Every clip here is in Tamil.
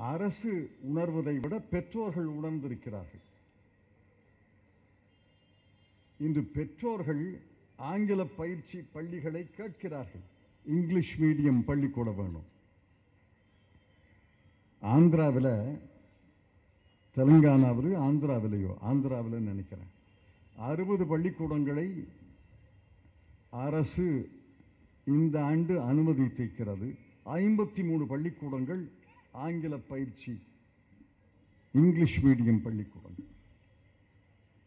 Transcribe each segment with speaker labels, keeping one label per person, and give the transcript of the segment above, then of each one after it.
Speaker 1: அரசு உணர்வதை விட பெற்றோர்கள் உணர்ந்திருக்கிறார்கள். இன்று பெற்றோர்கள் ஆங்கில பயிற்சி பள்ளிகளை கேட்கிறார்கள். இங்கிலீஷ் மீடியம் பள்ளிக்கூட வேணும். ஆந்திராவில், தெலுங்கானாவில், ஆந்திராவில் நினைக்கிறேன் 60 பள்ளிக்கூடங்களை அரசு இந்த ஆண்டு அனுமதித்திருக்கிறது. 53 பள்ளிக்கூடங்கள் ஆங்கில பயிற்சி இங்கிலீஷ் மீடியம் பள்ளிக்கூடங்கள்.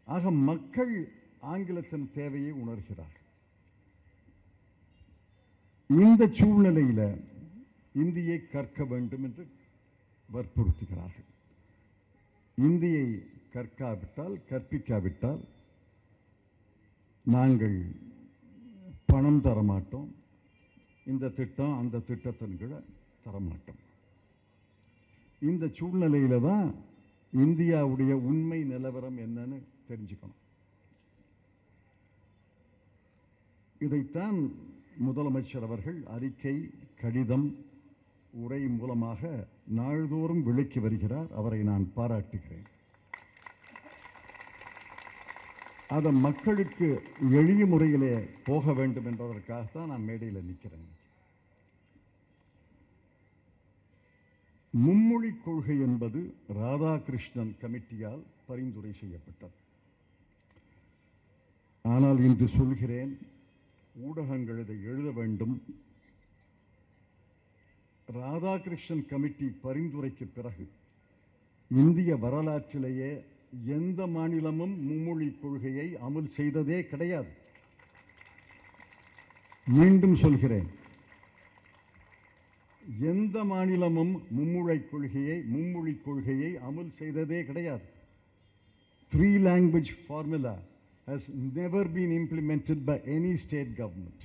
Speaker 1: ஆக மக்கள் ஆங்கிலத்தின் தேவையை உணர்கிறார்கள். இந்த சூழ்நிலையில் இந்தியை கற்க வேண்டும் என்று வற்புறுத்துகிறார்கள். இந்தியை கற்பிக்காவிட்டால் நாங்கள் பணம் தரமாட்டோம், இந்த திட்டம் அந்த திட்டத்தின் கீழே தரமாட்டோம். இந்த சூழ்நிலையில தான் இந்தியாவுடைய உண்மை நிலவரம் என்னன்னு தெரிஞ்சுக்கணும். இதைத்தான் முதலமைச்சர் அவர்கள் அறிக்கை, கடிதம், உரை மூலமாக நாள்தோறும் விளக்கி வருகிறார். அவரை நான் பாராட்டுகிறேன். அதை மக்களுக்கு எளிய முறையிலே போக வேண்டும் என்பதற்காகத்தான் நான் மேடையில் நிற்கிறேன். மும்மொழி கொள்கை என்பது ராதாகிருஷ்ணன் கமிட்டியால் பரிந்துரை செய்யப்பட்டது. ஆனால் இன்று சொல்கிறேன், ஊடகங்கள் இதை எழுத வேண்டும். ராதாகிருஷ்ணன் கமிட்டி பரிந்துரைக்கு பிறகு இந்திய வரலாற்றிலேயே எந்த மாநிலமும் மும்மொழி கொள்கையை அமல் செய்ததே கிடையாது. மீண்டும் சொல்கிறேன், எந்த மாநிலமும் மும்மொழி கொள்கையை அமல் செய்ததே கிடையாது. 3 language formula has never been implemented by any state government.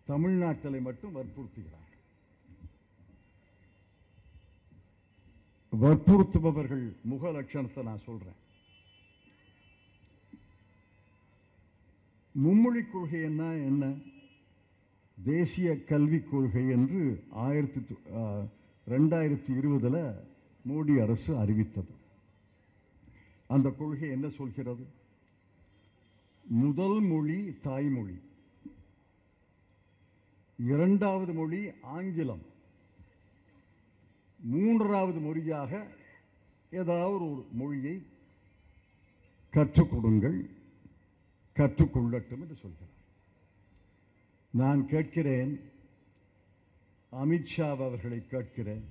Speaker 1: தமிழ்நாட்டில் மட்டும் வற்புறுத்துகிறார். வற்புறுத்துபவர்கள் முக லட்சணத்தை நான் சொல்றேன். மும்மொழி கொள்கை என்ன? தேசிய கல்விக் கொள்கை என்று 2020 மோடி அரசு அறிவித்தது. அந்த கொள்கை என்ன சொல்கிறது? முதல் மொழி தாய்மொழி, இரண்டாவது மொழி ஆங்கிலம், மூன்றாவது மொழியாக ஏதாவது ஒரு மொழியை கற்றுக் கொடுங்கள், கற்றுக்கொள்ளட்டும் என்று சொல்கிறார். நான் கேட்கிறேன், அமித்ஷா அவர்களை கேட்கிறேன்,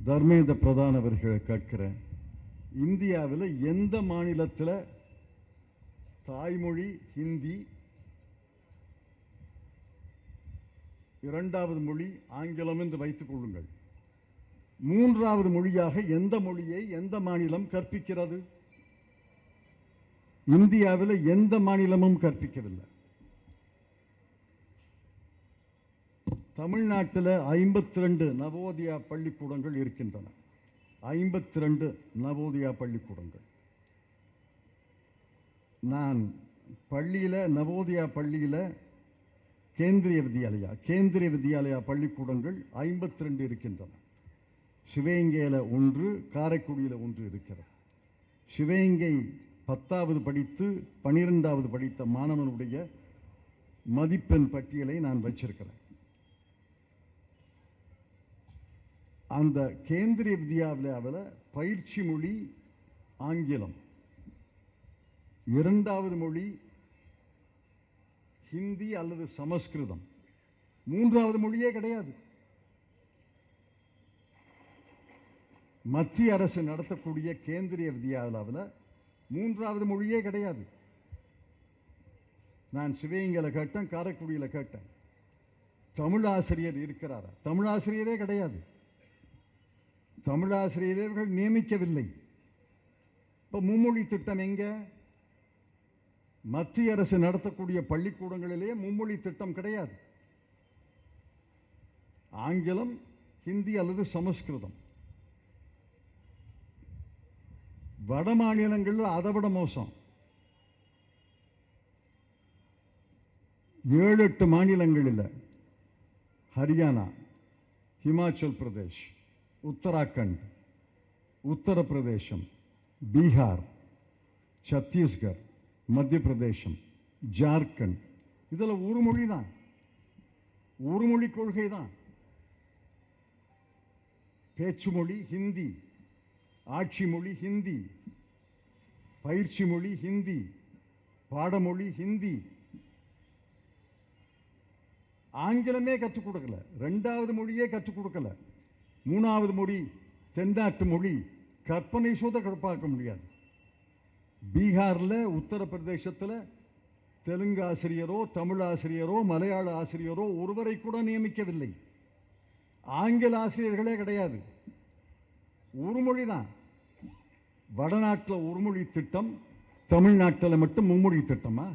Speaker 1: தர்மேந்திர பிரதான் அவர்களை கேட்கிறேன், இந்தியாவில் எந்த மாநிலத்தில் தாய்மொழி ஹிந்தி, இரண்டாவது மொழி ஆங்கிலம் என்று வைத்துக் கொள்ளுங்கள், மூன்றாவது மொழியாக எந்த மொழியை எந்த மாநிலம் கற்பிக்கிறது? இந்தியாவில் எந்த மாநிலமும் கற்பிக்கவில்லை. தமிழ்நாட்டில் 52 நவோதயா பள்ளிக்கூடங்கள் இருக்கின்றன. 52 நவோதயா பள்ளிக்கூடங்கள். நான் நவோதயா பள்ளியில் கேந்திரிய வித்யாலயா பள்ளிக்கூடங்கள் 52 இருக்கின்றன. சிவகங்கையில் 1, காரைக்குடியில் 1 இருக்கிறது. சிவகங்கை 10வது படித்து 12வது படித்த மாணவனுடைய மதிப்பெண் பட்டியலை நான் வச்சிருக்கிறேன். அந்த கேந்திரிய வித்யாலயாவில் பயிற்சி மொழி ஆங்கிலம், இரண்டாவது மொழி ஹிந்தி அல்லது சமஸ்கிருதம், மூன்றாவது மொழியே கிடையாது. மத்திய அரசு நடத்தக்கூடிய கேந்திரிய வித்யாலயாவில் மூன்றாவது மொழியே கிடையாது. நான் சிவகங்கையில் கேட்டேன், காரைக்குடியில் கேட்டேன், தமிழ் ஆசிரியர் இருக்கிறாரா? தமிழ் ஆசிரியரே கிடையாது. தமிழாசிரியர்கள் நியமிக்கவில்லை. இப்போ மும்மொழி திட்டம் எங்க? மத்திய அரசு நடத்தக்கூடிய பள்ளிக்கூடங்களிலே மும்மொழி திட்டம் கிடையாது. ஆங்கிலம், ஹிந்தி அல்லது சமஸ்கிருதம். வட மாநிலங்களில் அதை விட மோசம். 7-8 மாநிலங்களில், ஹரியானா, ஹிமாச்சல் பிரதேஷ், உத்தராகண்ட், உத்தரப்பிரதேசம், பீகார், சத்தீஸ்கர், மத்திய பிரதேசம், ஜார்க்கண்ட், இதில் ஒரு மொழி தான், ஒரு மொழி கொள்கை தான். பேச்சு மொழி ஹிந்தி, ஆட்சி மொழி ஹிந்தி, பயிற்சி மொழி ஹிந்தி, பாடமொழி ஹிந்தி. ஆங்கிலமே கற்றுக் கொடுக்கல, ரெண்டாவது மொழியே கற்றுக் கொடுக்கல, மூணாவது மொழி தென்னாட்டு மொழி கற்பனை சூத பார்க்க முடியாது. பீகாரில், உத்தரப்பிரதேசத்தில் தெலுங்கு ஆசிரியரோ, தமிழ் ஆசிரியரோ, மலையாள ஆசிரியரோ ஒருவரை கூட நியமிக்கவில்லை. ஆங்கில ஆசிரியர்களே கிடையாது, ஒரு மொழி தான். வடநாட்டில் ஒரு மொழி திட்டம், தமிழ்நாட்டில் மட்டும் மும்மொழி திட்டமா?